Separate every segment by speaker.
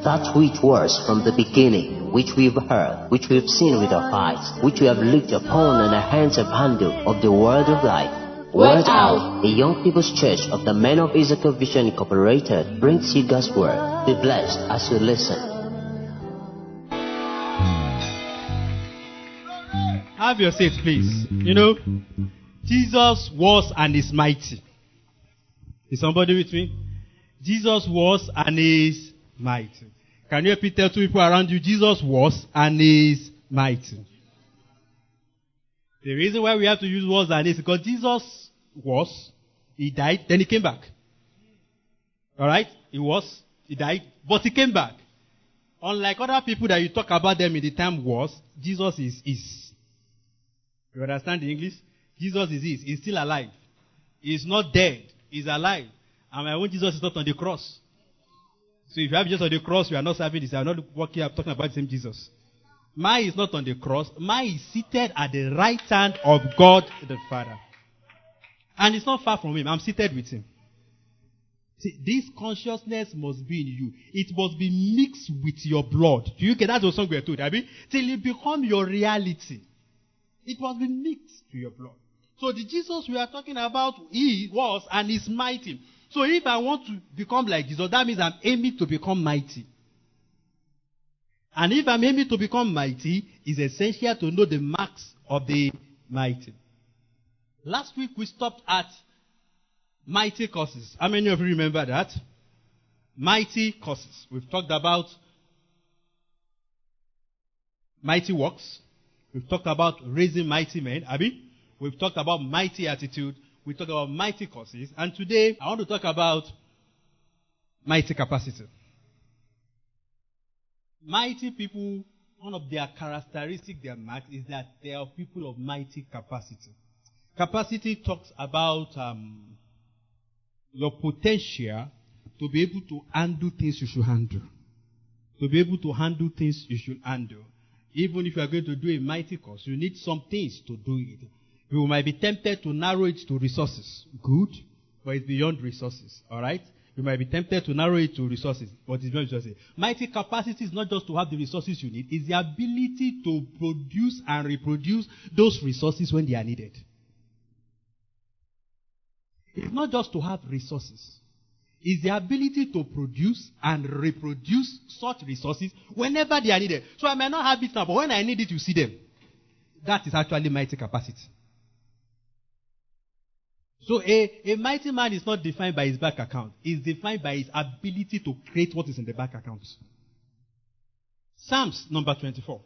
Speaker 1: That which was from the beginning, which we've heard, which we've seen with our eyes, which we have looked upon, and our hands have handled, of the word of life. Word Out, a young people's church of the Men of Ezekiel Vision Incorporated, brings you God's word. Be blessed as you listen.
Speaker 2: Have your seat, please. You know, Jesus was and is mighty. Is somebody with me? Jesus was and is mighty. Can you tell two people around you, Jesus was and is mighty? The reason why we have to use was and is because Jesus was, he died, then he came back. Alright? He died, but he came back. Unlike other people that you talk about them in the time was, Jesus is. You understand the English? Jesus is. He's still alive. He's not dead. He's alive. And my own Jesus is not on the cross. So if you have Jesus on the cross, you are not serving this. I'm not working, I'm talking about the same Jesus. Mine is not on the cross. Mine is seated at the right hand of God the Father. And it's not far from him. I'm seated with him. See, this consciousness must be in you. It must be mixed with your blood. Do you get that? That's what we are told. Till it become your reality. It must be mixed to your blood. So the Jesus we are talking about, he was and is mighty. So if I want to become like Jesus, that means I'm aiming to become mighty. And if I'm aiming to become mighty, it's essential to know the marks of the mighty. Last week we stopped at mighty causes. How many of you remember that? Mighty causes. We've talked about mighty works. We've talked about raising mighty men. We've talked about mighty attitude. We talked about mighty causes. And today, I want to talk about mighty capacity. Mighty people, one of their characteristics, their mark, is that they are people of mighty capacity. Capacity talks about your potential to be able to handle things you should handle. To be able to handle things you should handle. Even if you are going to do a mighty cause, you need some things to do it. You might be tempted to narrow it to resources. Good, but it's beyond resources. Alright? You might be tempted to narrow it to resources, but it's beyond resources. Mighty capacity is not just to have the resources you need, it's the ability to produce and reproduce those resources when they are needed. It's not just to have resources. It's the ability to produce and reproduce such resources whenever they are needed. So I may not have it now, but when I need it, you see them. That is actually mighty capacity. So a mighty man is not defined by his bank account. It's defined by his ability to create what is in the bank account. Psalms number 24.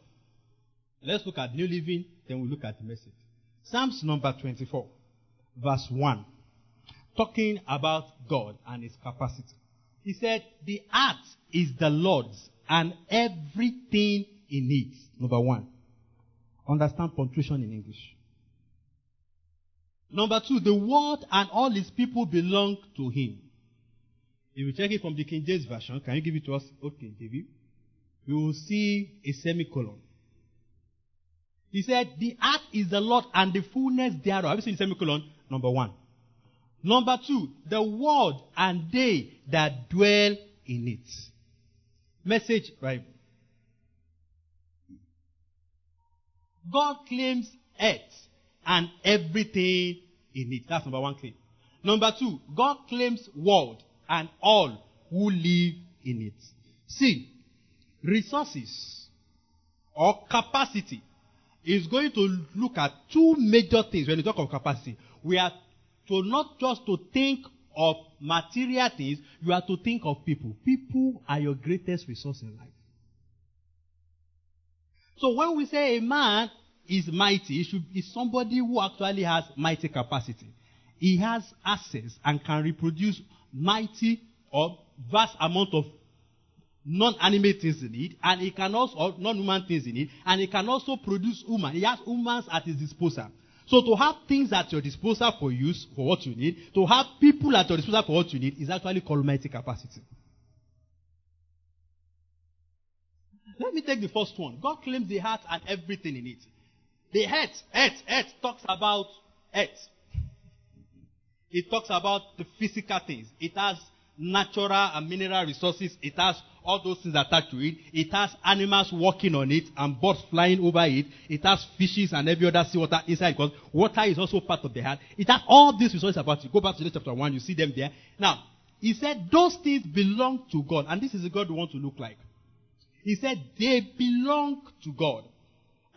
Speaker 2: Let's look at New Living, then we'll look at the Message. Psalms number 24, verse 1. Talking about God and his capacity. He said, the earth is the Lord's and everything in it. Number 1. Understand punctuation in English. Number 2, the world and all his people belong to him. If you check it from the King James Version, can you give it to us? Okay, David. You will see a semicolon. He said, the earth is the Lord and the fullness thereof. Have you seen the semicolon? Number 1. Number 2, the world and they that dwell in it. Message Bible. God claims earth and everything in it. That's number 1 claim. Number 2, God claims world and all who live in it. See, resources or capacity is going to look at 2 major things when you talk of capacity. We are to not just to think of material things, you are to think of people. People are your greatest resource in life. So when we say a man is mighty, it should be somebody who actually has mighty capacity. He has access and can reproduce mighty or vast amount of non-animate things in it, and he can also, or non-human things in it, and he can also produce human. He has humans at his disposal. So to have things at your disposal for use, for what you need, to have people at your disposal for what you need, is actually called mighty capacity. Let me take the first one. God claims the heart and everything in it. The earth talks about earth. It talks about the physical things. It has natural and mineral resources. It has all those things attached to it. It has animals walking on it and birds flying over it. It has fishes and every other seawater inside, because water is also part of the heart. It has all these resources about it. Go back to Genesis chapter 1, you see them there. Now, he said those things belong to God. And this is the God we want to look like. He said they belong to God.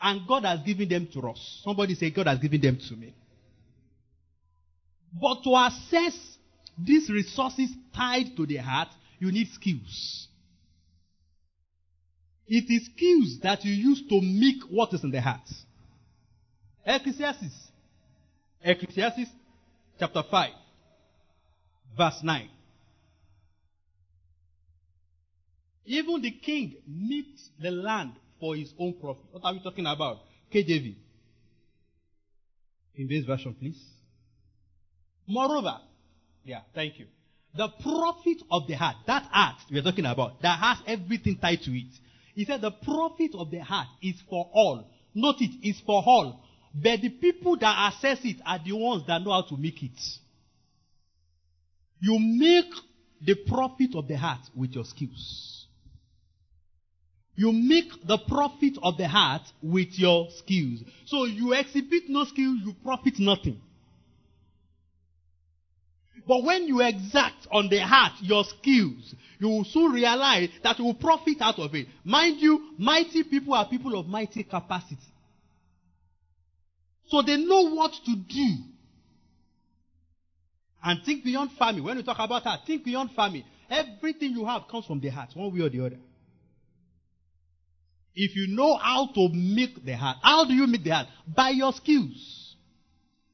Speaker 2: And God has given them to us. Somebody say, God has given them to me. But to access these resources tied to the heart, you need skills. It is skills that you use to make what is in the heart. Ecclesiastes chapter 5, verse 9. Even the king meets the land for his own profit. What are we talking about? KJV. In this version, please. Moreover, thank you. The profit of the heart, that heart we are talking about, that has everything tied to it. He said the profit of the heart is for all. Note it, it's for all. But the people that access it are the ones that know how to make it. You make the profit of the heart with your skills. You make the profit of the heart with your skills. So you exhibit no skill, you profit nothing. But when you exact on the heart your skills, you will soon realize that you will profit out of it. Mind you, mighty people are people of mighty capacity. So they know what to do. And think beyond family. When we talk about heart, think beyond family. Everything you have comes from the heart, one way or the other. If you know how to make the heart, how do you make the heart? By your skills.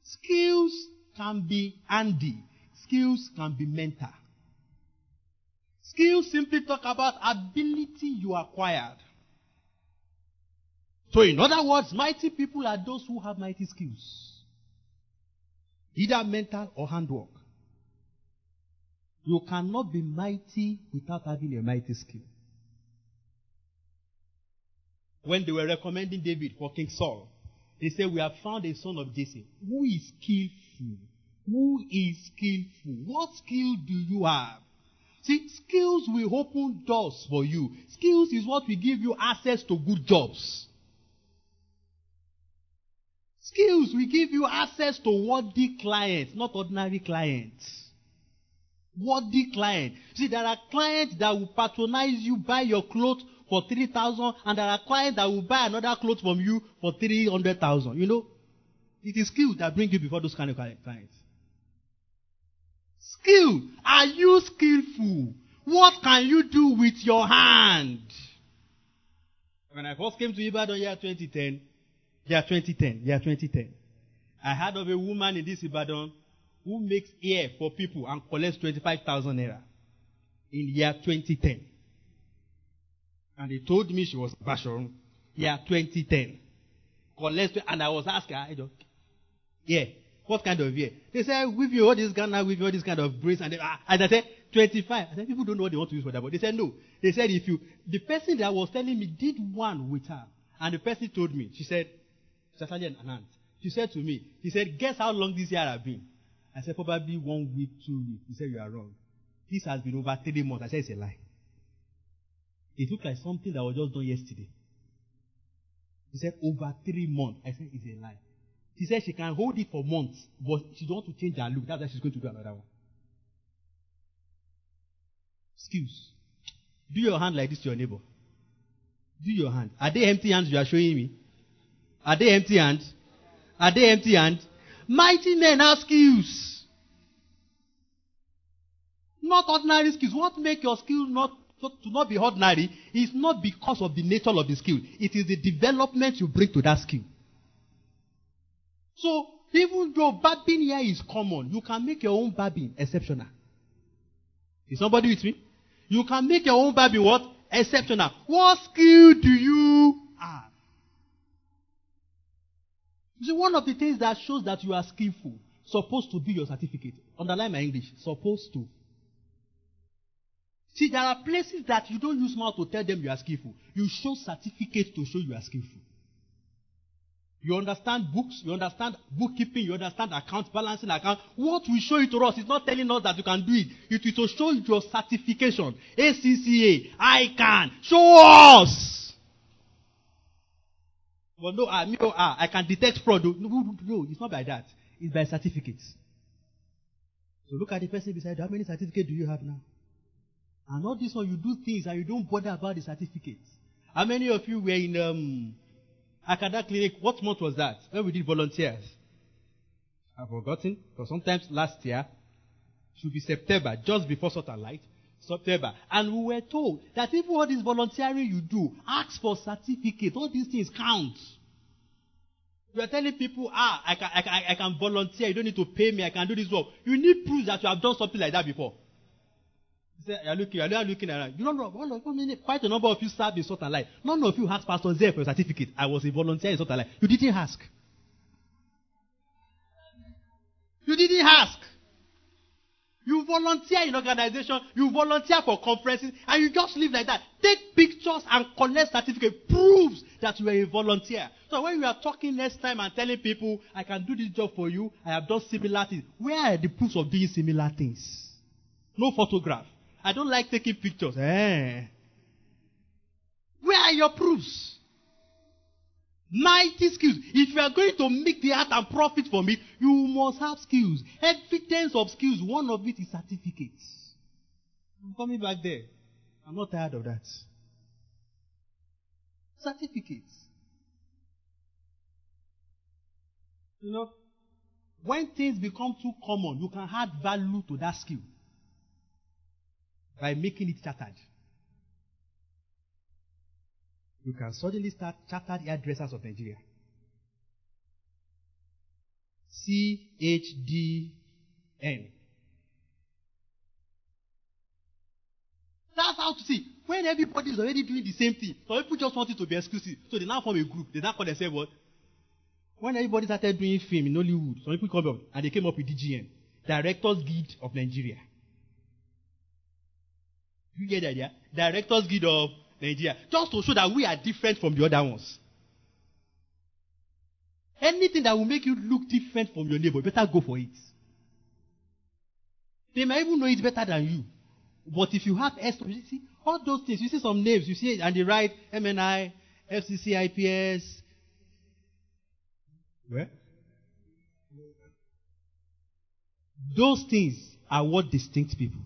Speaker 2: Skills can be handy. Skills can be mental. Skills simply talk about ability you acquired. So in other words, mighty people are those who have mighty skills. Either mental or handwork. You cannot be mighty without having a mighty skill. When they were recommending David for King Saul, they said, we have found a son of Jesse who is skillful. Who is skillful? What skill do you have? See, skills will open doors for you. Skills is what will give you access to good jobs. Skills will give you access to worthy clients, not ordinary clients. Worthy clients. See, there are clients that will patronize you, buy your clothes for 3,000, and there are clients that will buy another clothes from you for 300,000. You know, it is skills that bring you before those kind of clients. Skill. Are you skillful? What can you do with your hand? When I first came to Ibadan year 2010, I heard of a woman in this Ibadan who makes hair for people and collects 25,000 naira in year 2010. And they told me she was Bashorun, year 2010. And I was asking her, what kind of hair? They said, with you all this Ghana, with you all this kind of braids. And I said, 25. I said, people don't know what they want to use for that. But they said, no. They said, the person that was telling me did one with her. And the person told me, she said, she said to me, he said, guess how long this year have been? I said, probably 1 week, 2 weeks. He said, you are wrong. This has been over 3 months. I said, it's a lie. It looked like something that was just done yesterday. He said, over 3 months. I said, it's a lie. She said she can hold it for months, but she don't want to change her look. That's why she's going to do another one. Skills. Do your hand like this to your neighbor. Do your hand. Are they empty hands you are showing me? Are they empty hands? Are they empty hands? Mighty men have skills. Not ordinary skills. What makes your skill to not be ordinary is not because of the nature of the skill. It is the development you bring to that skill. So, even though barbing here is common, you can make your own barbing exceptional. Is somebody with me? You can make your own barbing what? Exceptional. What skill do you have? You see, one of the things that shows that you are skillful, supposed to be your certificate. Underline my English. Supposed to. See, there are places that you don't use mouth to tell them you are skillful. You show certificate to show you are skillful. You understand books, you understand bookkeeping, you understand account, balancing account. What will show it to us is not telling us that you can do it. It will show your certification. ACCA, I can. Show us. But no, I can detect fraud. No, it's not by that. It's by certificates. So look at the person beside you. How many certificates do you have now? And all this one, you do things and you don't bother about the certificates. How many of you were in Akada Clinic? What month was that? When we did volunteers? I've forgotten. Because sometimes last year, it should be September, just before Salt and Light. September. And we were told that even all this volunteering you do, ask for certificate. All these things count. You are telling people, I can volunteer. You don't need to pay me. I can do this work. You need proof that you have done something like that before. You're looking around. You don't know, quite a number of you served in Salt and Light. None of you asked Pastor Zeh for a certificate. I was a volunteer in Salt and Light. You didn't ask. You didn't ask. You volunteer in organization, you volunteer for conferences, and you just live like that. Take pictures and collect certificate. Proves that you are a volunteer. So when you are talking next time and telling people, I can do this job for you, I have done similar things. Where are the proofs of doing similar things? No photograph. I don't like taking pictures. Where are your proofs? Mighty skills. If you are going to make the art and profit from it, you must have skills. Evidence of skills. One of it is certificates. I'm coming back there. I'm not tired of that. Certificates. You know, when things become too common, you can add value to that skill by making it chartered. You can suddenly start Chartered Hairdressers of Nigeria. CHDN. That's how to see. When everybody is already doing the same thing, some people just want it to be exclusive. So they now form a group. They now call themselves what? When everybody started doing film in Hollywood, some people come up and they came up with DGN. Directors Guild of Nigeria. You get the idea? Directors Guild of Nigeria. Just to show that we are different from the other ones. Anything that will make you look different from your neighbor, better go for it. They might even know it better than you. But if you have extra, you see, all those things, you see some names, you see it on the right, MNI, FCC, IPS. Where? Those things are what distinct people.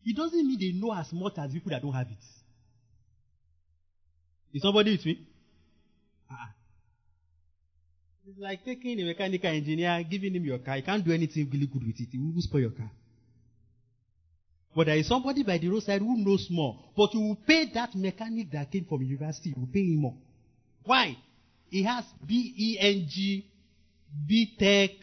Speaker 2: It doesn't mean they know as much as people that don't have it. Is somebody with me? It's like taking a mechanical engineer, giving him your car. You can't do anything really good with it. He will spoil your car. But there is somebody by the roadside who knows more. But you will pay that mechanic that came from university. You will pay him more. Why? He has BEng, BTech.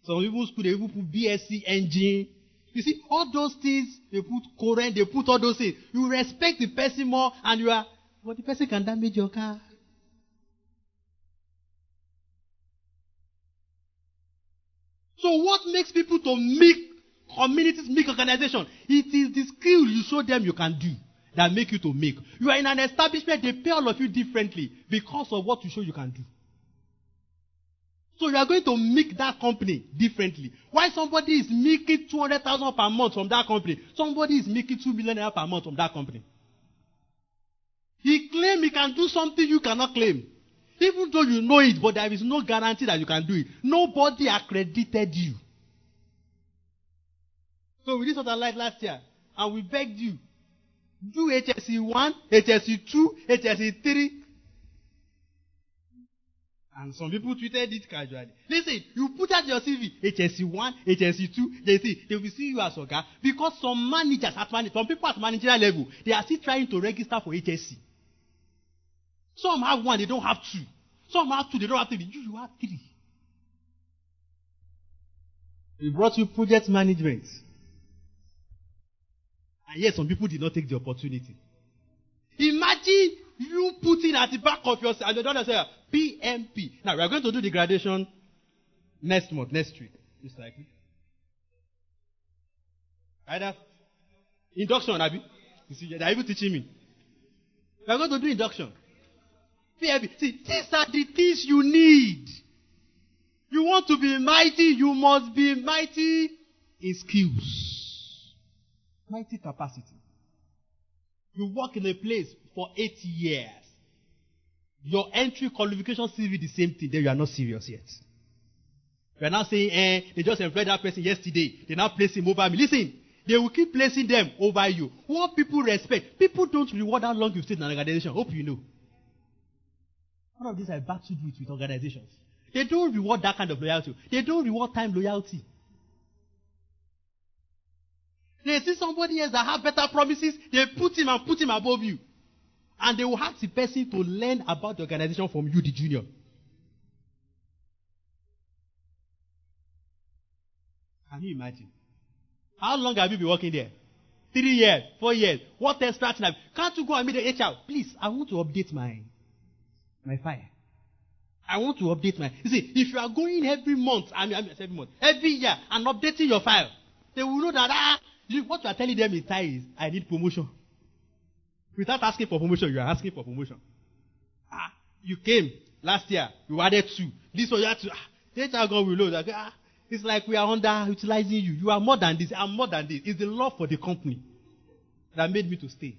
Speaker 2: Some people school, they even put BSc engine. You see, all those things, they put current, they put all those things. You respect the person more, and you are, but the person can damage your car. So what makes people to make communities, make organizations? It is the skill you show them you can do that make you to make. You are in an establishment, they pay all of you differently because of what you show you can do. So you are going to make that company differently. Why somebody is making 200,000 per month from that company, somebody is making 2 million per month from that company. He claims he can do something you cannot claim. Even though you know it, but there is no guarantee that you can do it. Nobody accredited you. So we did something like last year, and we begged you, do HSC 1, HSC 2, HSC 3. And some people tweeted it casually. Listen, you put out your CV, HSC 1, HSC 2, they will see you as Oga. Because some managers some people at managerial level, they are still trying to register for HSC. Some have 1, they don't have 2. Some have 2, they don't have 3. You have 3. We brought you project management. And yet some people did not take the opportunity. Imagine you putting at the back of yourself, and you don't say PMP. Now, we are going to do the graduation next month, next week. It's likely. Either induction, Abi. You see, they are even teaching me. We are going to do induction. See, these are the things you need. You want to be mighty, you must be mighty in skills. Mighty capacity. You work in a place for 8 years. Your entry qualification CV the same thing, then you are not serious yet. You are now saying, they just employed that person yesterday. They now place him over me. Listen, they will keep placing them over you. What people respect, people don't reward how long you've stayed in an organization. Hope you know. One of these I battled with organizations. They don't reward that kind of loyalty. They don't reward time loyalty. They see somebody else that have better promises, they put him above you. And they will ask the person to learn about the organization from you, the junior. Can you imagine? How long have you been working there? 3 years, 4 years. What extra thing have you? Can't you go and meet the HR? Please, I want to update my file. I want to update my... You see, if you are going every month, every year, and updating your file, they will know that, what you are telling them is I need promotion. Without asking for promotion, you are asking for promotion. You came last year, you added 2. This one you had 2. The HR God will know that, it's like we are underutilizing you. You are more than this. I'm more than this. It's the love for the company that made me to stay.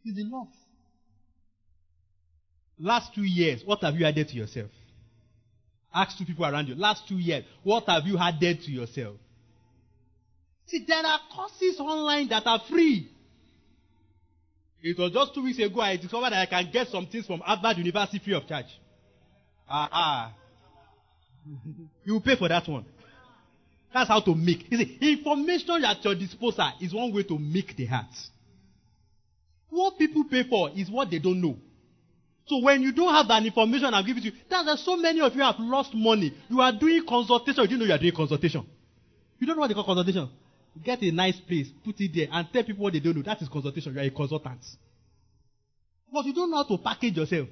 Speaker 2: It's the love. Last 2 years, what have you added to yourself? Ask 2 people around you. Last 2 years, what have you added to yourself? See, there are courses online that are free. It was just 2 weeks ago I discovered that I can get some things from Harvard University free of charge. You will pay for that one. That's how to make. You see, information at your disposal is one way to make the heart. What people pay for is what they don't know. So when you don't have that information I'm giving to you, that's why so many of you have lost money. You are doing consultation. You didn't know you are doing consultation. You don't know what they call consultation. Get a nice place, put it there, and tell people what they don't know. That is consultation. You are a consultant. But you don't know how to package yourself.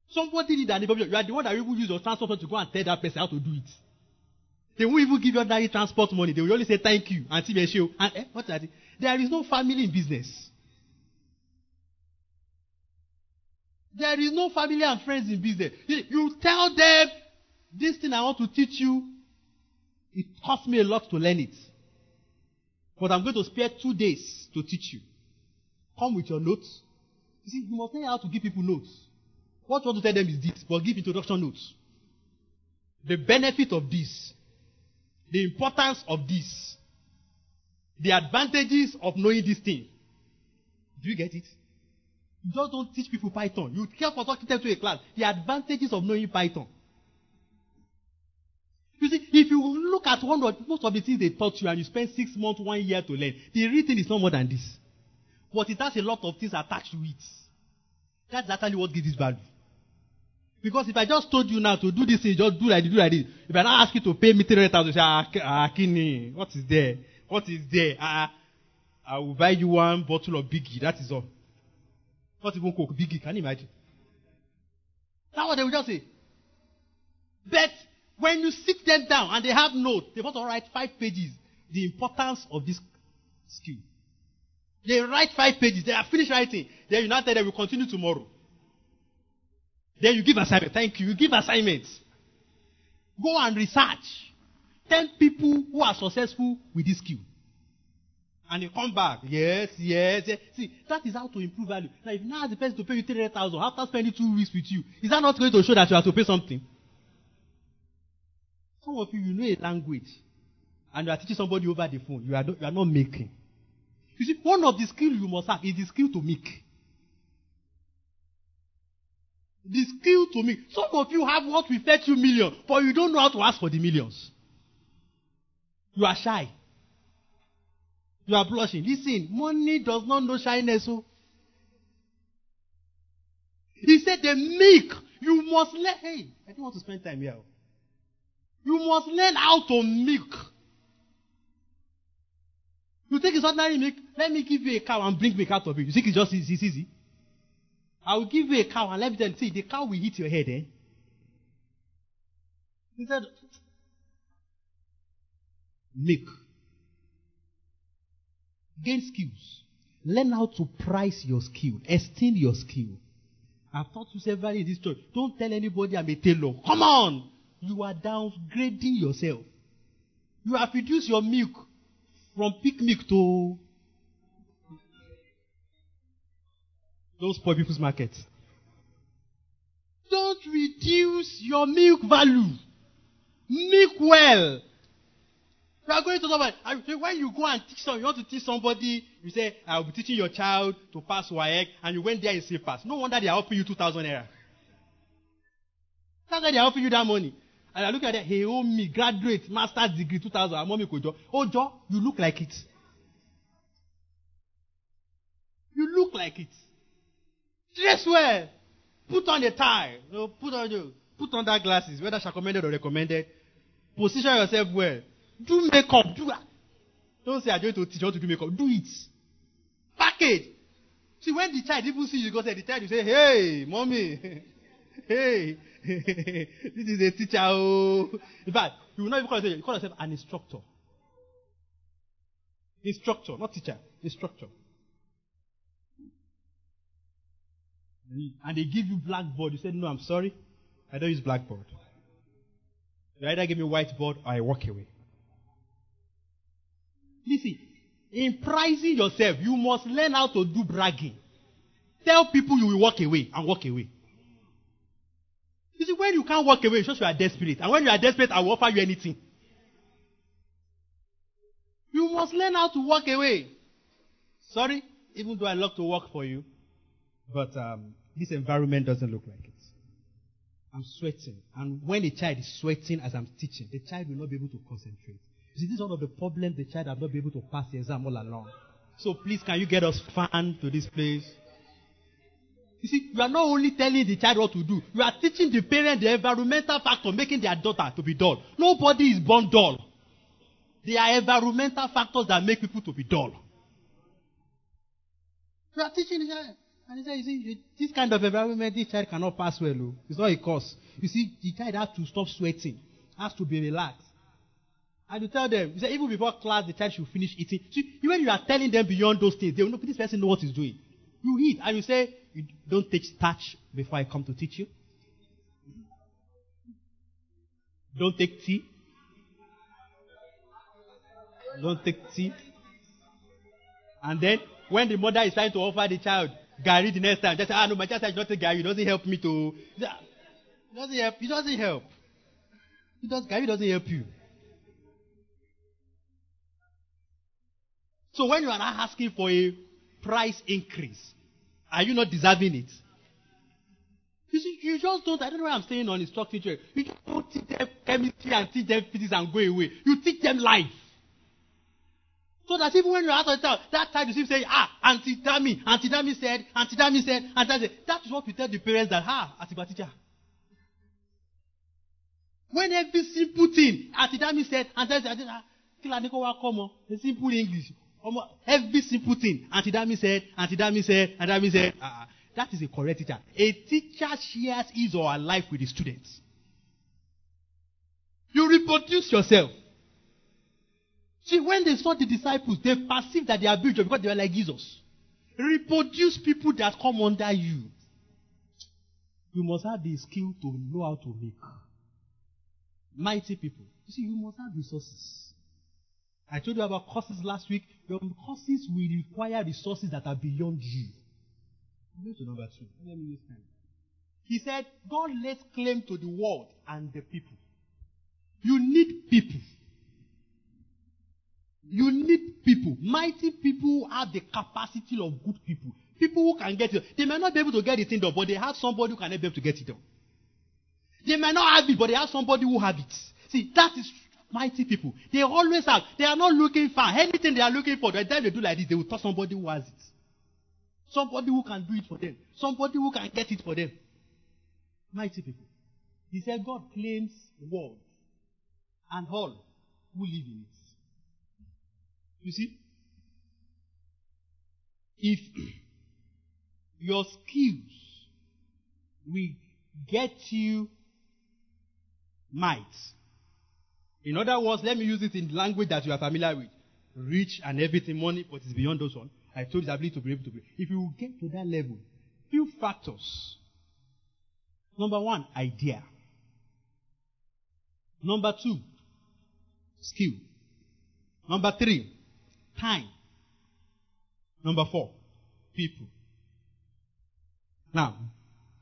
Speaker 2: Somebody need an information. You are the one that will use your transport to go and tell that person how to do it. They won't even give you ordinary transport money. They will only say thank you and see me show. And what's that? There is no family in business. There is no family and friends in business. You tell them, this thing I want to teach you, it cost me a lot to learn it. But I'm going to spare 2 days to teach you. Come with your notes. You see, you must know how to give people notes. What you want to tell them is this, but give introduction notes. The benefit of this, the importance of this, the advantages of knowing this thing. Do you get it? You just don't teach people Python. You care for talking them to a class. The advantages of knowing Python. You see, if you look at most of the things they taught you and you spend 6 months, 1 year to learn, the real thing is not more than this. But it has a lot of things attached to it. That's actually what gives it value. Because if I just told you now to do this thing, just do like this. If I now ask you to pay me 300,000, you say, Kini, what is there? What is there? I will buy you 1 bottle of Biggie. That is all. Not even Coke, Biggie. Can you imagine? That's what they will just say. But when you sit them down and they have notes, they want to write 5 pages. The importance of this skill. They write 5 pages. They are finished writing. Then you now tell them, we'll continue tomorrow. Then you give assignment. Thank you. You give assignments. Go and research 10 people who are successful with this skill. And you come back. Yes. See, that is how to improve value. Now, if you now ask the person to pay you 300,000 after spending 2 weeks with you, is that not going to show that you have to pay something? Some of you know a language, and you are teaching somebody over the phone. You are not making. You see, one of the skills you must have is the skill to make. The skill to make. Some of you have what will fetch you millions, but you don't know how to ask for the millions. You are shy. You are blushing. Listen, money does not know shyness. So. He said the make. You must learn. Hey, I don't want to spend time here. You must learn how to milk. You think it's ordinary milk? Let me give you a cow and bring milk out of it. You think it's just easy? I will give you a cow and let me tell you, see, the cow will hit your head, He said, milk. Gain skills. Learn how to price your skill. Esteem your skill. I've taught you several in this story. Don't tell anybody I'm a tailor. Come on! You are downgrading yourself. You have reduced your milk from pig milk to... Don't spoil people's markets. Don't reduce your milk value. Milk well. You are going to somebody. When you go and teach someone, you want to teach somebody, you say, I will be teaching your child to pass WAEC, and you went there in slippers. No wonder they are offering you 2,000 naira. That's why they are offering you that money. And I look at that, hey, oh me, graduate, master's degree, 2,000, and mommy could do. Oh, Joe, you look like it. You look like it. Dress well. Put on a tie. Put on that glasses, whether it's recommended or recommended. Position yourself well. Do makeup. Don't say I'm going to teach you how to do makeup. Do it. Package. See, when the child even see you, go say the child, you say, hey, mommy. Hey. This is a teacher. Oh. In fact, you will not even call yourself, you call yourself an instructor. Instructor, not teacher. Instructor. And they give you blackboard. You say, no, I'm sorry. I don't use blackboard. You either give me whiteboard or I walk away. Listen, in pricing yourself, you must learn how to do bragging. Tell people you will walk away and walk away. You see, when you can't walk away, it shows you are desperate. And when you are desperate, I will offer you anything. You must learn how to walk away. Sorry, even though I love to work for you, but this environment doesn't look like it. I'm sweating. And when a child is sweating as I'm teaching, the child will not be able to concentrate. You see, this is one of the problems the child will not be able to pass the exam all along. So please, can you get us fan to this place? You see, you are not only telling the child what to do, you are teaching the parent the environmental factor making their daughter to be dull. Nobody is born dull. There are environmental factors that make people to be dull. You are teaching the child. And he said, you see, this kind of environment, this child cannot pass well. Oh. It's not a cause. You see, the child has to stop sweating, has to be relaxed. And you tell them, you say, even before class, the child should finish eating. See, when you are telling them beyond those things, they will know this person knows what he's doing. You eat, and you say, you don't take starch before I come to teach you. Don't take tea. Don't take tea. And then, when the mother is trying to offer the child Gary the next time, just say, no, my child said not take Gary. It doesn't help me to. It doesn't help. It doesn't help. Gary doesn't help you. So when you are not asking for a price increase, are you not deserving it? You see, you just don't. I don't know why I'm saying on instructing children. You just don't teach them chemistry and teach them physics and go away. You teach them life. So that even when you ask a child, that child you see saying, Auntie Dami said. That is what we tell the parents that, Atiba teacher. When every simple thing, Auntie Dami said, the simple English, every simple thing, Auntie Dami said. That is a correct teacher. A teacher shares his or her life with the students. You reproduce yourself. See, when they saw the disciples, they perceived that they are spiritual because they were like Jesus. Reproduce people that come under you. You must have the skill to know how to make. Mighty people. You see, you must have resources. I told you about courses last week. Your courses will require resources that are beyond you. Go to number 2. Let me use time. He said, God lays claim to the world and the people. You need people. You need people. Mighty people have the capacity of good people. People who can get it. They may not be able to get it in done, but they have somebody who can help them to get it done. They may not have it, but they have somebody who has it. See, that is mighty people. They always have. They are not looking for anything they are looking for. By the time they do like this, they will touch somebody who has it. Somebody who can do it for them. Somebody who can get it for them. Mighty people. He said God claims the world and all who live in it. You see, if your skills will get you might, in other words, let me use it in language that you are familiar with, rich and everything, money, but it's beyond those one. I told his ability to be able to pray. If you get to that level, few factors. Number 1, idea. Number 2, skill. Number 3, time. Number 4, people. Now,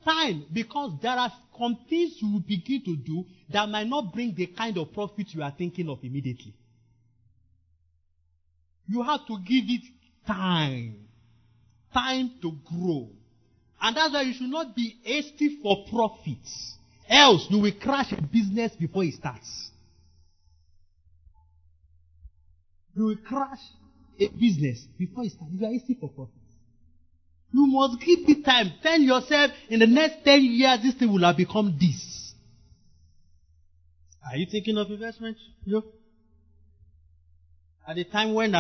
Speaker 2: time, because there are some things you will begin to do that might not bring the kind of profit you are thinking of immediately. You have to give it time. Time to grow. And that's why you should not be hasty for profits. Else, you will crash a business before it starts. You will crash a business before it starts. You are hasty for profits. You must give it time. Tell yourself, in the next 10 years, this thing will have become this. Are you thinking of investment? No. At the time when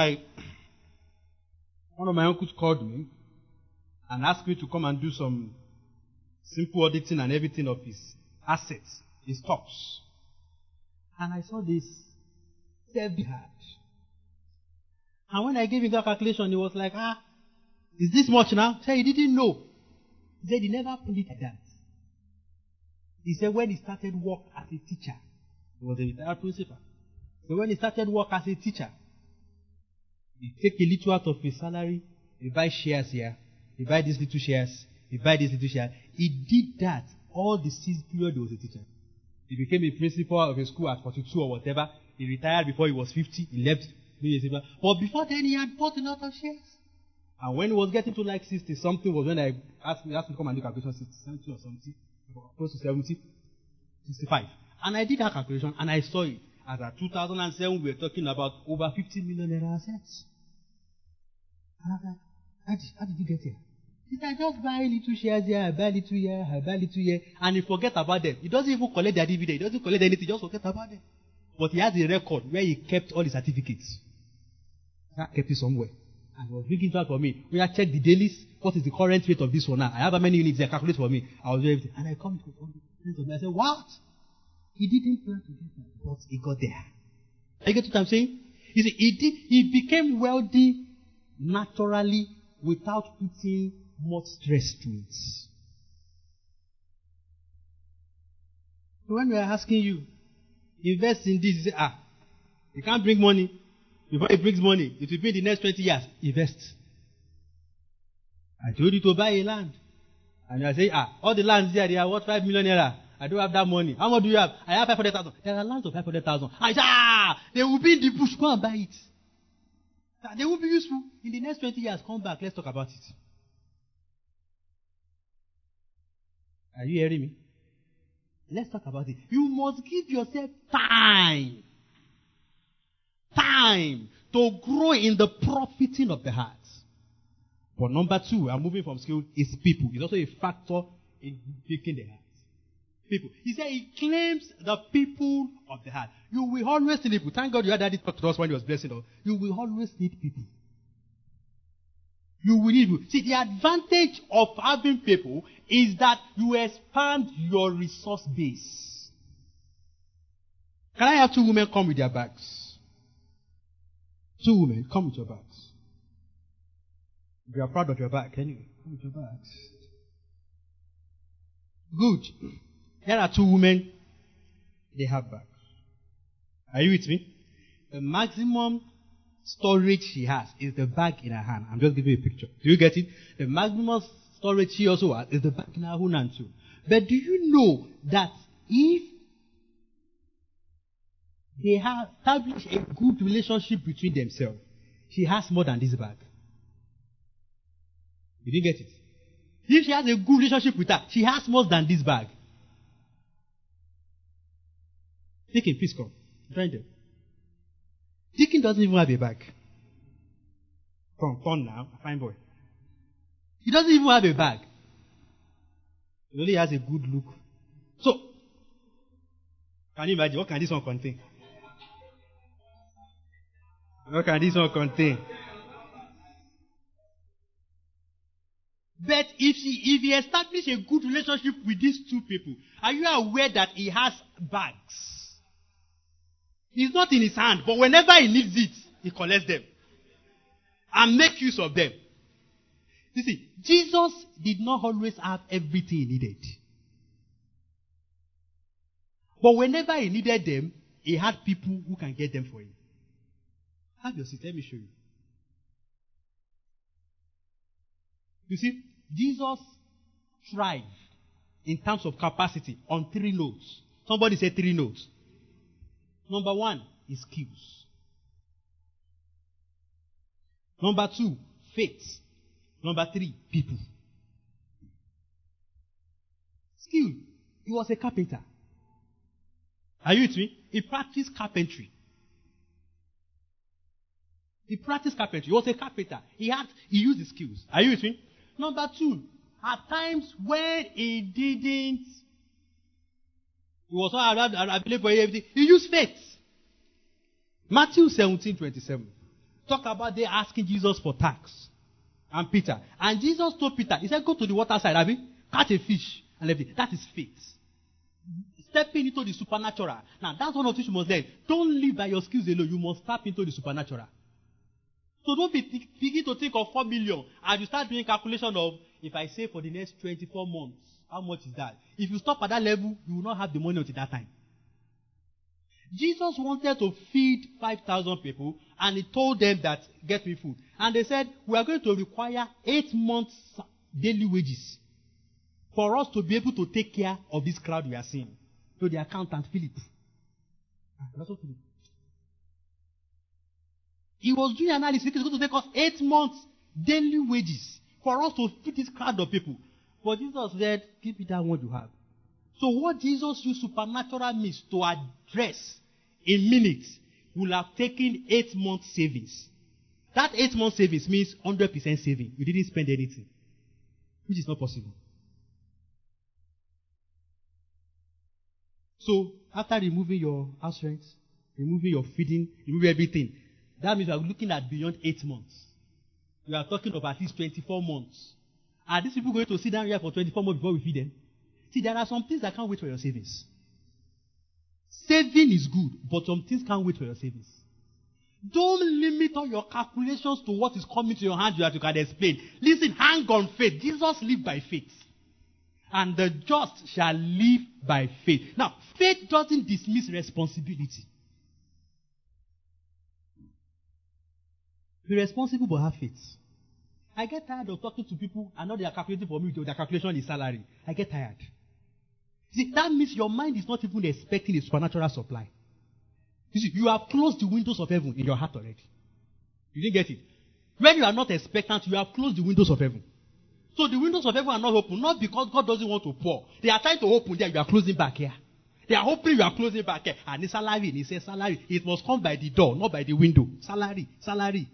Speaker 2: one of my uncles called me and asked me to come and do some simple auditing and everything of his assets, his stocks. And I saw this self-hard. And when I gave him that calculation, he was like, is this much now? He said he didn't know. He said he never put it like that. He said when he started work as a teacher, he was a retired principal. So when he started work as a teacher, he take a little out of his salary, he buy shares here, he buy these little shares, he buy these little shares. He did that all the 6 period he was a teacher. He became a principal of a school at 42 or whatever. He retired before he was 50. He left. But before then, he had bought a lot of shares. And when he was getting to like 60 something was when I asked him to come and do calculation, 70 or something, close to 70, 65. And I did that calculation and I saw it. As at 2007, we were talking about over 50 million naira assets. And I was like, how did you get here? He said, I just buy little shares here, I buy little here, I buy little here, and he forget about them. He doesn't even collect their dividend, he doesn't collect anything, just forget about them. But he has a record where he kept all his certificates. He kept it somewhere. And he was bringing it out for me. When I check the dailies, what is the current rate of this one now? I have how many units there, calculate for me. I was doing everything. And I come to I said, what? He didn't plan to get that, but he got there. You get what I'm saying? You see, he became wealthy naturally without putting much stress to it. So when we are asking you, invest in this, you say, you can't bring money. Before it brings money, it will be in the next 20 years. Invest. I told you to buy a land. And you are saying, all the lands there, they are worth 5 million naira. I don't have that money. How much do you have? I have 500,000. There are lands of 500,000. I say, they will be in the bush. Go and buy it. They will be useful. In the next 20 years, come back. Let's talk about it. Are you hearing me? Let's talk about it. You must give yourself time. Time to grow in the profiting of the heart. But number 2, I'm moving from skill, is people. It's also a factor in picking the heart. People. He said he claims the people of the heart. You will always need people. Thank God you had that talk to us when he was blessing us. You will always need people. You will need people. See, the advantage of having people is that you expand your resource base. Can I have 2 women come with their bags? 2 women, come with your bags. If you are proud of your bag, anyway, come with your bags. Good. Here are 2 women. They have bags. Are you with me? The maximum storage she has is the bag in her hand. I'm just giving you a picture. Do you get it? The maximum storage she also has is the bag in her hand too. But do you know that if they have established a good relationship between themselves, she has more than this bag? You didn't get it? If she has a good relationship with her, she has more than this bag. Deacon, please come. Join them. Deacon doesn't even have a bag. Come now, fine boy. He doesn't even have a bag. He only has a good look. So, can you imagine? What can this one contain? What can this one contain? But if he established a good relationship with these 2 people, are you aware that he has bags? It's not in his hand, but whenever he needs it, he collects them. and make use of them. You see, Jesus did not always have everything he needed. But whenever he needed them, he had people who can get them for him. Have your seat. Let me show you. You see, Jesus thrived in terms of capacity on 3 notes. Somebody say 3 notes. Number 1 is skills. Number 2, faith. Number 3, people. Skill. He was a carpenter. Are you with me? He practiced carpentry. He was a carpenter. He used his skills. Are you with me? Number 2, at times when he was not available for everything, he used faith. Matthew 17:27. Talk about they asking Jesus for tax. And Peter. And Jesus told Peter, he said, go to the water side, catch a fish and everything. That is faith. Stepping into the supernatural. Now, that's one of the things you must learn. Don't live by your skills alone. You must tap into the supernatural. So don't begin to think of 4 million and you start doing calculation of, if I save for the next 24 months, how much is that? If you stop at that level, you will not have the money until that time. Jesus wanted to feed 5,000 people and he told them that, get me food. And they said, we are going to require 8 months daily wages for us to be able to take care of this crowd we are seeing. So the accountant, Philip. He was doing analysis. It's going to take us 8 months daily wages for us to feed this crowd of people. But Jesus said, give me that one you have. So what Jesus used supernatural means to address in minutes will have taken 8 months savings. That 8 months savings means 100% saving. You didn't spend anything. Which is not possible. So, after removing your house rent, removing your feeding, removing everything, that means we are looking at beyond 8 months. We are talking of at least 24 months. Are these people going to sit down here for 24 months before we feed them? See, there are some things that can't wait for your savings. Saving is good, but some things can't wait for your savings. Don't limit all your calculations to what is coming to your hand that you can explain. Listen, hang on faith. Jesus lived by faith. And the just shall live by faith. Now, faith doesn't dismiss responsibility. Be responsible but have faith. I get tired of talking to people and now they are calculating for me, their calculation is salary. I get tired. See, that means your mind is not even expecting a supernatural supply. You see, you have closed the windows of heaven in your heart already. You didn't get it. When you are not expectant, you have closed the windows of heaven. So the windows of heaven are not open, not because God doesn't want to pour. They are trying to open there, you are closing back here. They are hoping you are closing back here. And it's salary, and he says salary. It must come by the door, not by the window. Salary, salary.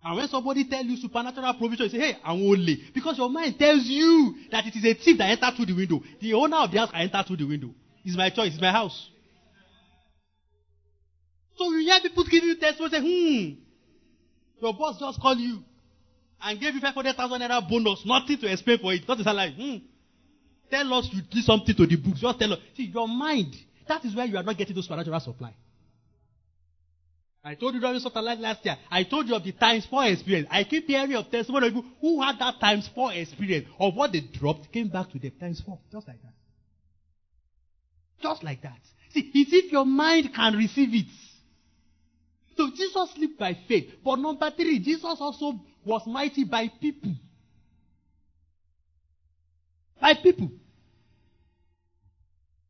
Speaker 2: And when somebody tells you supernatural provision, you say, hey, I'm only. Because your mind tells you that it is a thief that entered through the window. The owner of the house can enter through the window. It's my choice, it's my house. So you hear people giving you testimony, say, your boss just called you and gave you 500,000 naira bonus, nothing to explain for it. Not a salary. Tell us you did something to the books. Just tell us. See, your mind, that is where you are not getting those supernatural supply. I told you during something like last year. I told you of the times 4 experience. I keep hearing of testimony of people who had that times 4 experience of what they dropped came back to them times 4. Just like that. Just like that. See, it's if your mind can receive it. So Jesus lived by faith. But number 3, Jesus also was mighty by people. By people.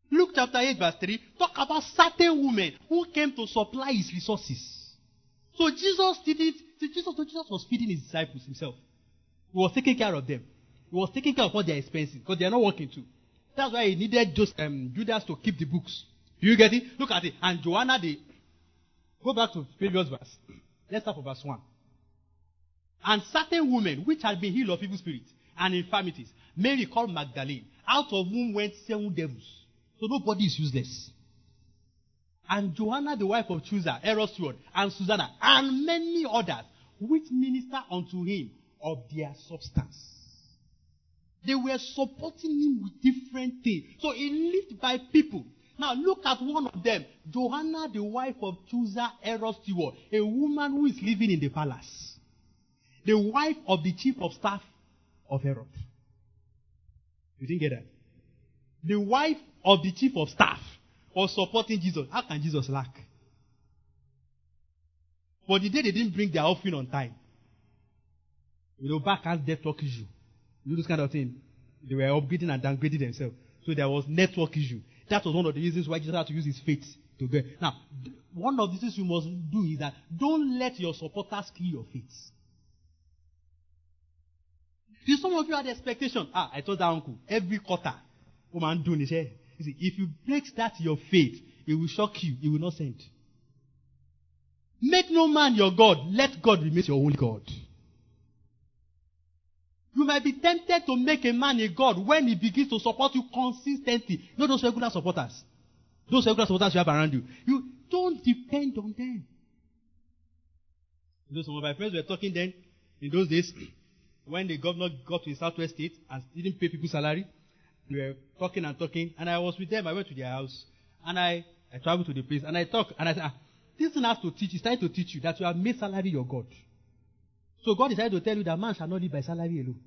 Speaker 2: Luke chapter 8 verse 3 talk about certain women who came to supply his resources. So Jesus was feeding his disciples himself. He was taking care of them. He was taking care of all their expenses because they are not working too. That's why he needed just Judas to keep the books. Do you get it? Look at it. And Joanna, go back to the previous verse. Let's start from verse 1. And certain women which had been healed of evil spirits and infirmities, Mary called Magdalene, out of whom went 7 devils. So nobody is useless. And Joanna, the wife of Chusa, Herod's steward, and Susanna, and many others, which minister unto him of their substance. They were supporting him with different things. So he lived by people. Now look at one of them. Joanna, the wife of Chusa, Herod's steward. A woman who is living in the palace. The wife of the chief of staff of Herod. You didn't get that? The wife of the chief of staff was supporting Jesus. How can Jesus lack? But the day they didn't bring their offering on time. Back as network issue. This kind of thing. They were upgrading and downgrading themselves. So there was network issue. That was one of the reasons why Jesus had to use his faith to go. Now, one of the things you must do is that don't let your supporters kill your faith. See, some of you had the expectation. I told that uncle, every quarter, woman doing his hair. You see, if you break that your faith, it will shock you. It will not send. Make no man your God. Let God remain your only God. You might be tempted to make a man a God when he begins to support you consistently. Not those regular supporters. Those regular supporters you have around you. You don't depend on them. Some of my friends were talking then, in those days, when the governor got to the southwest state and didn't pay people salary. We were talking, and I was with them. I went to their house, and I traveled to the place, and I talked, and I said, this thing has to teach, it's trying to teach you that you have made salary your God. So God decided to tell you that man shall not live by salary alone.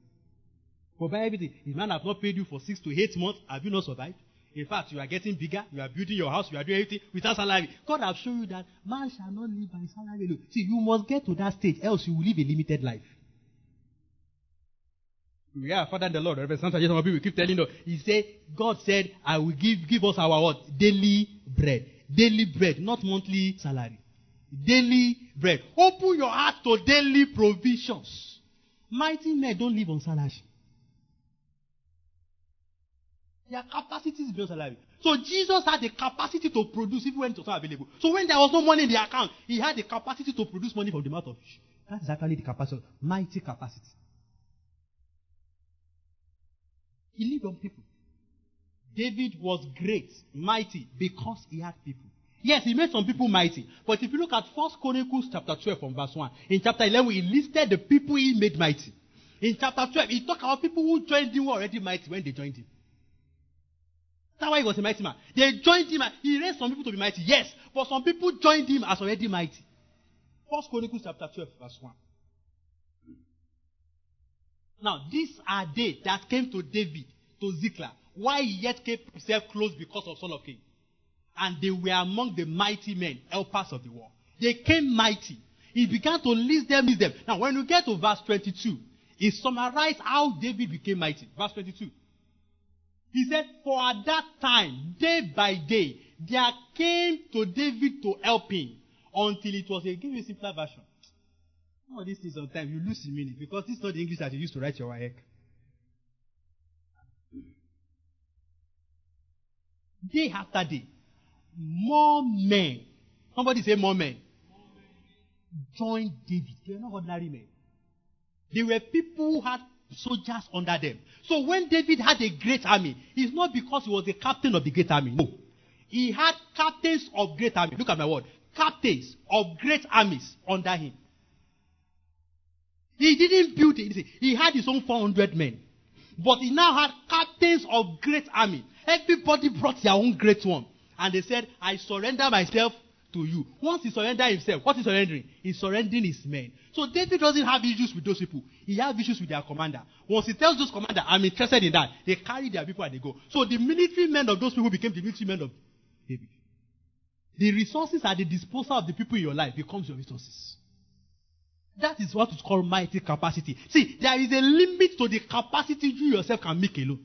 Speaker 2: For by everything, if man has not paid you for 6 to 8 months, have you not survived? In fact, you are getting bigger, you are building your house, you are doing everything without salary. God has shown you that man shall not live by salary alone. See, you must get to that stage, else you will live a limited life. We are Father and the Lord. Reverend Santa, some people keep telling us. God said, I will give us our what? Daily bread. Daily bread, not monthly salary. Daily bread. Open your heart to daily provisions. Mighty men don't live on salary. Their capacity is beyond salary. So Jesus had the capacity to produce even when it was not available. So when there was no money in the account, he had the capacity to produce money from the mouth of fish. That is actually the capacity, mighty capacity. He lived on people. David was great, mighty, because he had people. Yes, he made some people mighty. But if you look at 1 Chronicles chapter 12 from verse 1, in chapter 11, he listed the people he made mighty. In chapter 12, he talked about people who joined him who were already mighty when they joined him. That's why he was a mighty man. They joined him. He raised some people to be mighty, yes. But some people joined him as already mighty. 1 Chronicles chapter 12, verse 1. Now, these are they that came to David, to Ziklag, while he yet kept himself close because of Son of King. And they were among the mighty men, helpers of the war. They came mighty. He began to list them. Now, when you get to verse 22, he summarized how David became mighty. Verse 22. He said, for at that time, day by day, there came to David to help him until it was a, give you a simpler version. All these things sometimes you lose the meaning because this is not the English that you used to write your work. Day after day, more men, somebody say more men, joined David. They were not ordinary men. They were people who had soldiers under them. So when David had a great army, it's not because he was the captain of the great army. No. He had captains of great army. Look at my word. Captains of great armies under him. He didn't build it. He had his own 400 men. But he now had captains of great army. Everybody brought their own great one. And they said, I surrender myself to you. Once he surrendered himself, what is surrendering? He's surrendering his men. So David doesn't have issues with those people. He has issues with their commander. Once he tells those commander, I'm interested in that, they carry their people and they go. So the military men of those people became the military men of David. The resources at the disposal of the people in your life becomes your resources. That is what is called mighty capacity. See, there is a limit to the capacity you yourself can make alone.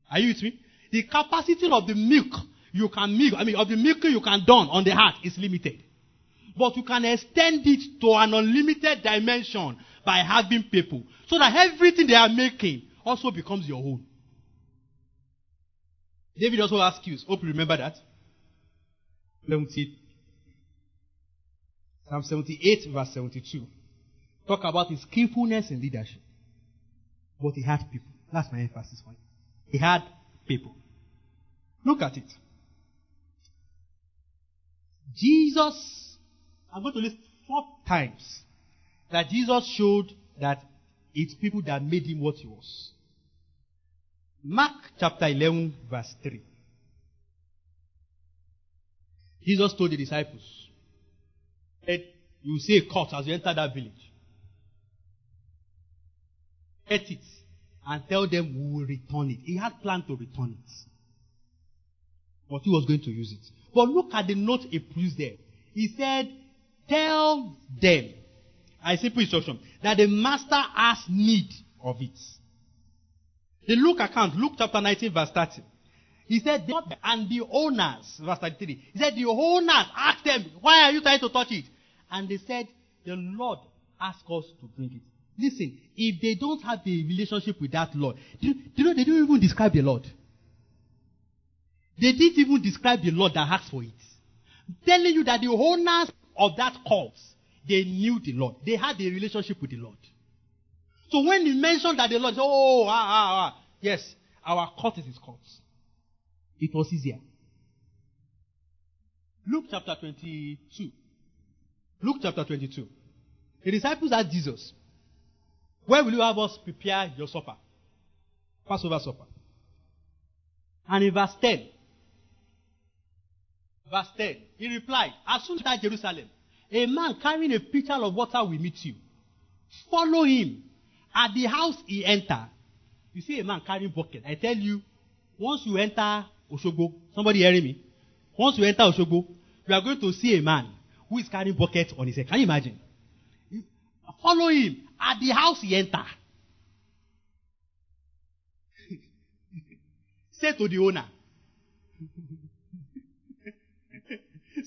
Speaker 2: Are you with me? The capacity of the milk you can milk, of the milk you can don on the heart is limited. But you can extend it to an unlimited dimension by having people. So that everything they are making also becomes your own. David also asked you, hope you remember that. Let me see. Psalm 78 verse 72. Talk about his skillfulness in leadership. But he had people. That's my emphasis point. He had people. Look at it. Jesus, I'm going to list 4 times that Jesus showed that it's people that made him what he was. Mark chapter 11 verse 3. Jesus told the disciples, that you see a court as you enter that village. Get it and tell them we will return it. He had planned to return it. But he was going to use it. But look at the note he produced there. He said, tell them, a simple instruction, that the master has need of it. The Luke account, Luke chapter 19 verse 30. He said, and the owners, verse 33, he said, the owners asked them, why are you trying to touch it? And they said, the Lord asked us to bring it. Listen, if they don't have a relationship with that Lord, do you know they don't even describe the Lord? They didn't even describe the Lord that asked for it. I'm telling you that the owners of that cult, they knew the Lord. They had a relationship with the Lord. So when he mentioned that the Lord said, yes, our court is his court. It was easier. Luke chapter 22. Luke chapter 22. The disciples asked Jesus, where will you have us prepare your supper? Passover supper. And in verse 10, he replied, as soon as you enter Jerusalem, a man carrying a pitcher of water will meet you. Follow him. At the house he enter, you see a man carrying bucket. I tell you, once you enter Oshogbo, somebody hearing me? Once you enter Oshogbo, you are going to see a man who is carrying bucket on his head. Can you imagine? Follow him. At the house he enter. Say to the owner.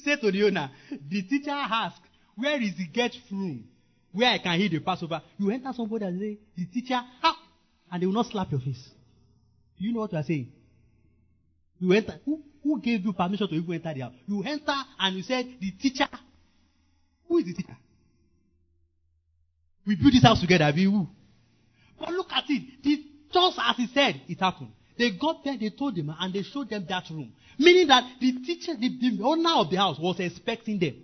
Speaker 2: Say to the owner, the teacher asked, where is the guest room where I can hear the Passover? You enter somebody and say, the teacher, and they will not slap your face. Do you know what you are saying? You enter. Who gave you permission to even enter the house? You enter and you said, the teacher. Who is the teacher? We built this house together. Who? But look at it. Just as he said, it happened. They got there, they told them, and they showed them that room. Meaning that the teacher, the owner of the house was expecting them.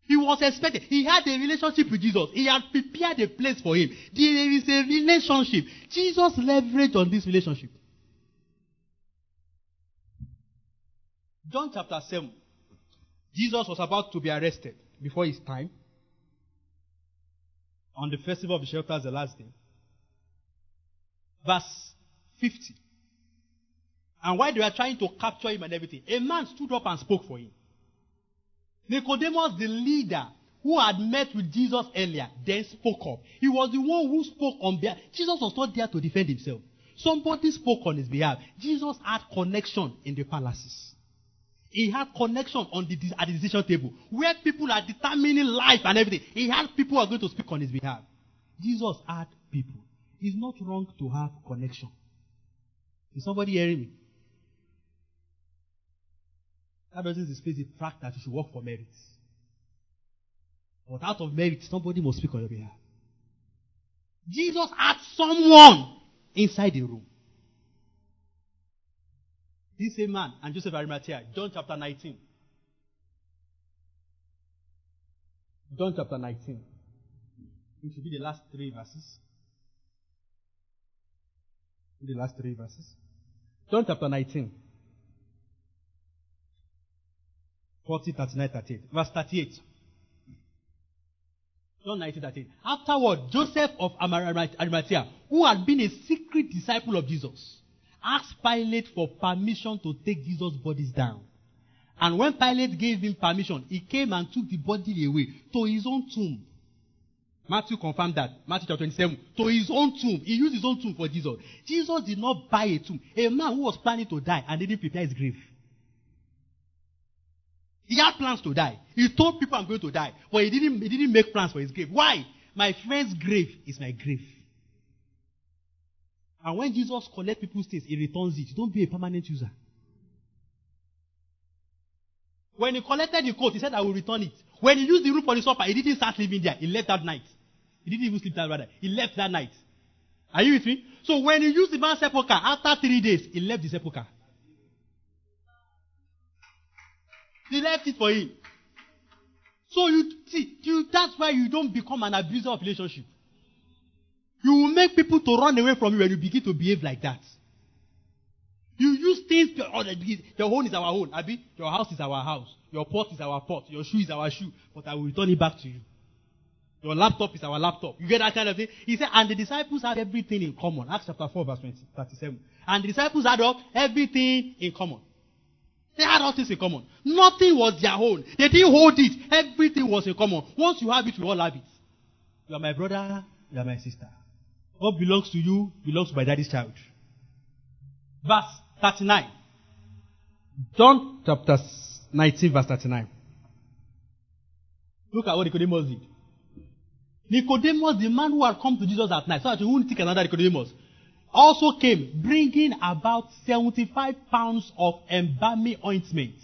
Speaker 2: He was expecting. He had a relationship with Jesus. He had prepared a place for him. There is a relationship. Jesus leveraged on this relationship. John chapter 7. Jesus was about to be arrested before his time. On the festival of the shelters, the last day. Verse 50. And while they were trying to capture him and everything, a man stood up and spoke for him. Nicodemus, the leader who had met with Jesus earlier, then spoke up. He was the one who spoke on behalf. Jesus was not there to defend himself. Somebody spoke on his behalf. Jesus had connection in the palaces. He had connection at the decision table, where people are determining life and everything. He had people who are going to speak on his behalf. Jesus had people. It's not wrong to have connection. Is somebody hearing me? That doesn't displace the fact that you should work for merit. But out of merit, somebody must speak on your behalf. Jesus had someone inside the room. This same man and Joseph Arimathea, John chapter 19. John chapter 19. It should be the last 3 verses. The last 3 verses. John chapter 19. 40, 39, 38. Verse 38. John 19, 38. Afterward, Joseph of Arimathea, who had been a secret disciple of Jesus, asked Pilate for permission to take Jesus' bodies down. And when Pilate gave him permission, he came and took the body away to his own tomb. Matthew confirmed that. Matthew chapter 27. To his own tomb. He used his own tomb for Jesus. Jesus did not buy a tomb. A man who was planning to die and didn't prepare his grave. He had plans to die. He told people I'm going to die. But he didn't make plans for his grave. Why? My friend's grave is my grave. And when Jesus collects people's things, he returns it. Don't be a permanent user. When he collected the coat, he said, I will return it. When he used the room for the supper, he didn't start living there. He left that night. He didn't even sleep that night. He left that night. Are you with me? So when he used the man's sepulchre, after 3 days, he left the sepulchre. He left it for him. So that's why you don't become an abuser of relationship. You will make people to run away from you when you begin to behave like that. You use Things, your own is our own. Abi, your house is our house. Your pot is our pot. Your shoe is our shoe. But I will return it back to you. Your laptop is our laptop. You get that kind of thing? He said, and the disciples had everything in common. Acts chapter 4, verse 37. And the disciples had everything in common. They had all things in common. Nothing was their own. They didn't hold it. Everything was in common. Once you have it, we all have it. You are my brother, you are my sister. What belongs to you belongs to my daddy's child. Verse 39. John chapter 19, verse 39. Look at what Nicodemus did. Nicodemus, the man who had come to Jesus at night, so that he wouldn't take another Nicodemus, also came, bringing about 75 pounds of embalming ointment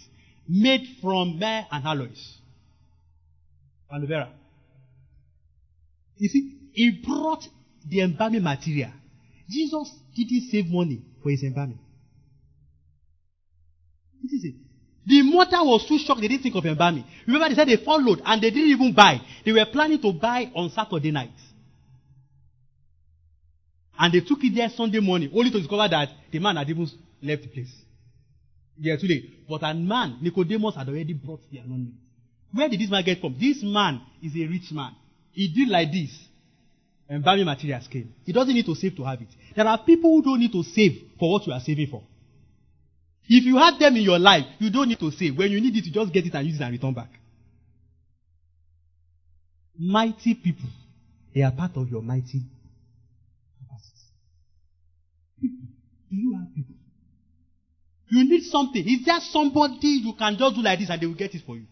Speaker 2: made from myrrh and aloes. Aloe vera. You see, he brought the embalming material. Jesus didn't save money for his embalming. This is it. The mother was too shocked they didn't think of embalming. Remember, they said they followed and they didn't even buy. They were planning to buy on Saturday night. And they took it there Sunday morning, only to discover that the man had even left the place. Yeah, too late. But a man, Nicodemus, had already brought the anointment. Where did this man get from? This man is a rich man. He did like this. Embalming materials came. He doesn't need to save to have it. There are people who don't need to save for what you are saving for. If you have them in your life, you don't need to save. When you need it, you just get it and use it and return back. Mighty people, they are part of your mighty capacity. People. Do you have people? You need something. Is there somebody you can just do like this and they will get it for you?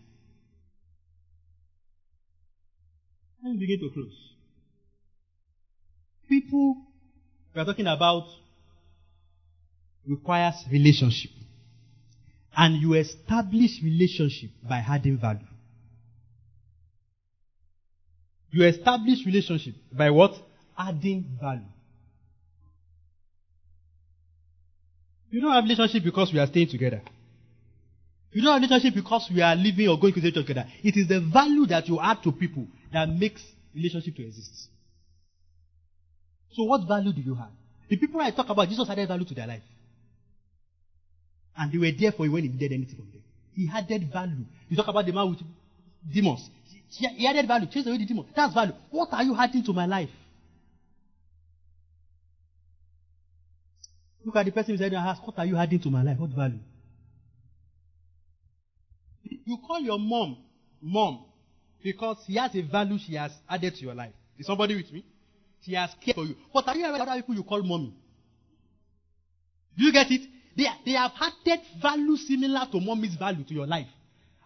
Speaker 2: Let me begin to close. People we are talking about requires relationship. And you establish relationship by adding value. You establish relationship by what? Adding value. You don't have relationship because we are staying together. You don't have relationship because we are living or going to together. It is the value that you add to people that makes relationship to exist. So what value do you have? The people I talk about, Jesus added value to their life. And they were there for you when he needed anything from them. He added value. You talk about the man with demons. He added value. Chase away the demons. That's value. What are you adding to my life? Look at the person beside you and ask, what are you adding to my life? What value? You call your mom because she has a value she has added to your life. Is somebody with me? She has cared for you. But are you aware of other people you call mommy? Do you get it? They have added value similar to mommy's value to your life.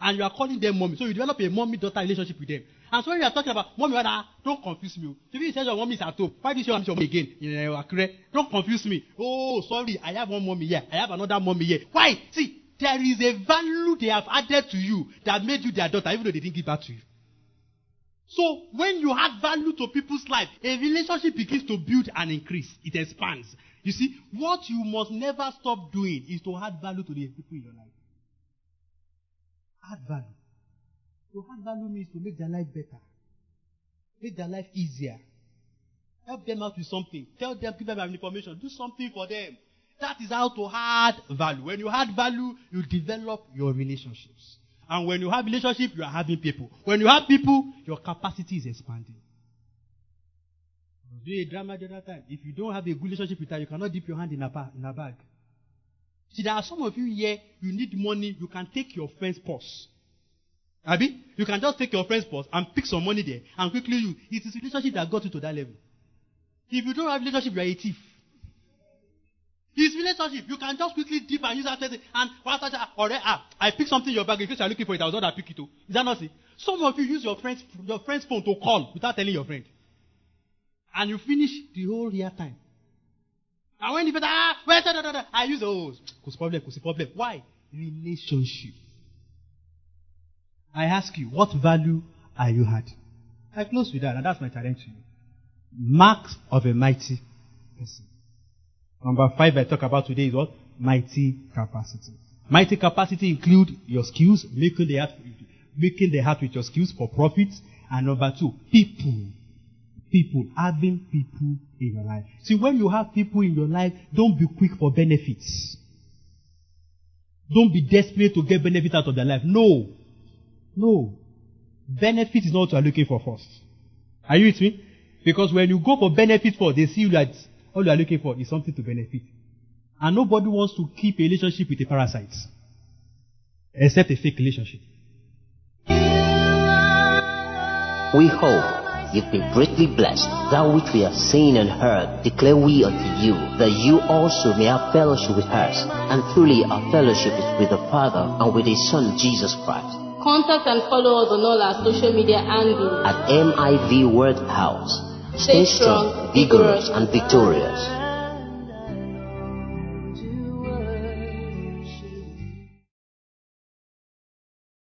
Speaker 2: And you are calling them mommy. So you develop a mommy-daughter relationship with them. And so when you are talking about mommy, don't confuse me. If you say your mommy is at home, why do you say your mommy again? Don't confuse me. Oh, sorry, I have one mommy here. I have another mommy here. Why? See, there is a value they have added to you that made you their daughter, even though they didn't give back to you. So when you add value to people's life, a relationship begins to build and increase. It expands. You see, what you must never stop doing is to add value to the people in your life. Add value. To add value means to make their life better. Make their life easier. Help them out with something. Tell them, give them information. Do something for them. That is how to add value. When you add value, you develop your relationships. And when you have relationship, you are having people. When you have people, your capacity is expanding. Do a drama the other time. If you don't have a good relationship with her, you cannot dip your hand in a bag. See, there are some of you here, you need money, you can take your friend's purse. Abi, you can just take your friend's purse and pick some money there and quickly use. It is relationship that got you to that level. If you don't have relationship, you are a thief. It's relationship. You can just quickly dip and use that person and I pick something in your bag in case you are looking for it. I was not that pick it too. Is that not it? Some of you use your friend's phone to call without telling your friend. And you finish the whole year time. And when you say, I use those. Problem. Why? Relationship. I ask you, what value are you adding? I close with that, and that's my challenge to you. Marks of a mighty person. Number 5 I talk about today is what? Mighty capacity. Mighty capacity include your skills, making the heart with your skills for profit. And number 2, people, having people in your life. See, when you have people in your life, don't be quick for benefits. Don't be desperate to get benefit out of their life. No. No. Benefit is not what you are looking for first. Are you with me? Because when you go for benefit first, they see that all you are looking for is something to benefit. And nobody wants to keep a relationship with a parasite. Except a fake relationship.
Speaker 1: We hope you've been greatly blessed. That which we have seen and heard, declare we unto you, that you also may have fellowship with us. And truly our fellowship is with the Father and with His Son, Jesus Christ.
Speaker 3: Contact and follow us on all our social media handles
Speaker 1: At MIV Word House. Stay strong, vigorous, and victorious.